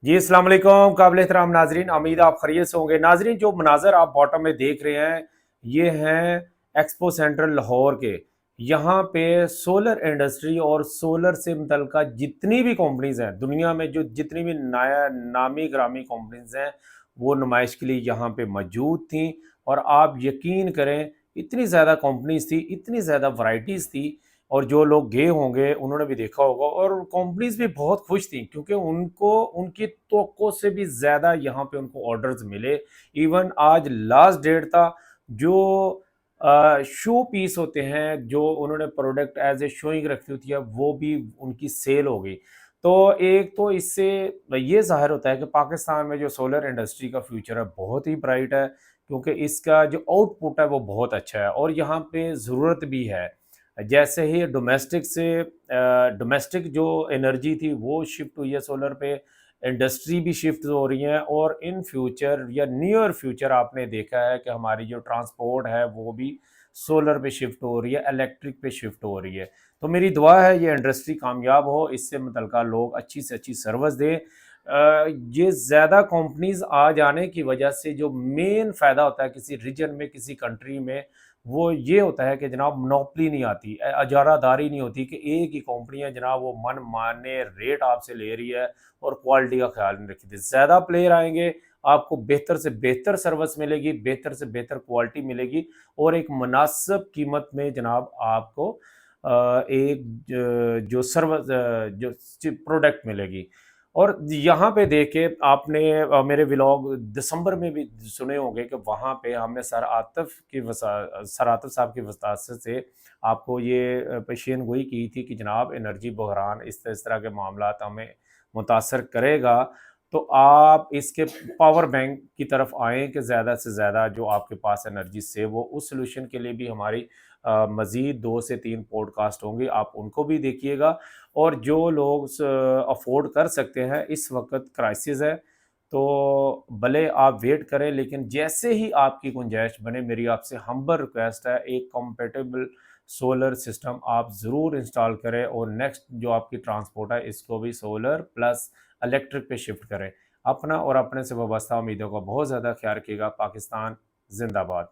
जी अस्सलाम वालेकुम काबिल एहतराम नाजरीन, उम्मीद आप खैरियत से होंगे। नाजरीन, जो मनाजर आप बॉटम में देख रहे हैं ये हैं एक्सपो सेंटर लाहौर के। यहाँ पे सोलर इंडस्ट्री और सोलर से मुतल्लिका जितनी भी कंपनीज हैं दुनिया में, जो जितनी भी नया नामी ग्रामी कंपनीज हैं, वो नुमाइश के लिए यहाँ पे मौजूद थी। और आप यकीन करें, इतनी ज़्यादा कंपनीज थी, इतनी ज़्यादा वैरायटीज़ थी। और जो लोग गए होंगे उन्होंने भी देखा होगा, और कंपनीज भी बहुत खुश थी क्योंकि उनको उनकी तवक्को से भी ज़्यादा यहाँ पे उनको ऑर्डर्स मिले। इवन आज लास्ट डेट था। जो शो पीस होते हैं, जो उन्होंने प्रोडक्ट एज ए शोइंग रखी होती है, वो भी उनकी सेल हो गई। तो एक तो इससे ये ज़ाहिर होता है कि पाकिस्तान में जो सोलर इंडस्ट्री का फ्यूचर है बहुत ही ब्राइट है, क्योंकि इसका जो आउटपुट है वो बहुत अच्छा है और यहाँ पे ज़रूरत भी है। जैसे ही डोमेस्टिक जो एनर्जी थी वो शिफ्ट हुई है सोलर पे, इंडस्ट्री भी शिफ्ट हो रही है, और इन फ्यूचर या नियर फ्यूचर आपने देखा है कि हमारी जो ट्रांसपोर्ट है वो भी सोलर पे शिफ्ट हो रही है, इलेक्ट्रिक पे शिफ्ट हो रही है। तो मेरी दुआ है ये इंडस्ट्री कामयाब हो, इससे मुतल्लिका लोग अच्छी से अच्छी सर्विस दें। ये ज़्यादा कंपनीज आ जाने की वजह से जो मेन फ़ायदा होता है किसी रीजन में, किसी कंट्री में, वो ये होता है कि जनाब मोनोपोली नहीं आती, अजारादारी नहीं होती कि एक ही कंपनी है जनाब, वो मन माने रेट आपसे ले रही है और क्वालिटी का ख्याल नहीं रखती। ज़्यादा प्लेयर आएंगे, आपको बेहतर से बेहतर सर्विस मिलेगी, बेहतर से बेहतर क्वालिटी मिलेगी, और एक मुनासिब कीमत में जनाब आपको एक जो सर्विस जो प्रोडक्ट मिलेगी। और यहाँ पे देखे आपने मेरे व्लॉग दिसंबर में भी सुने होंगे कि वहाँ पे हमने सर आतिफ साहब की वसात से आपको ये पेशेन गोई की थी कि जनाब एनर्जी बहरान इस तरह के मामला हमें मुतासर करेगा। तो आप इसके पावर बैंक की तरफ आएँ कि ज़्यादा से ज़्यादा जो आपके पास एनर्जी सेव हो। उस सोल्यूशन के लिए भी हमारी मज़ीद 2 से 3 पॉडकास्ट होंगे, आप उनको भी देखिएगा। और जो लोग अफोर्ड कर सकते हैं, इस वक्त क्राइसिस है, तो भले आप वेट करें, लेकिन जैसे ही आपकी गुंजाइश बने, मेरी आपसे हम्बल रिक्वेस्ट है, एक कंपेटेबल सोलर सिस्टम आप ज़रूर इंस्टॉल करें, और नेक्स्ट जो आपकी ट्रांसपोर्ट है इसको भी सोलर प्लस इलेक्ट्रिक पे शिफ्ट करें। अपना और अपने से वाबस्ता उम्मीदों का बहुत ज़्यादा ख्याल रखिएगा। पाकिस्तान जिंदाबाद।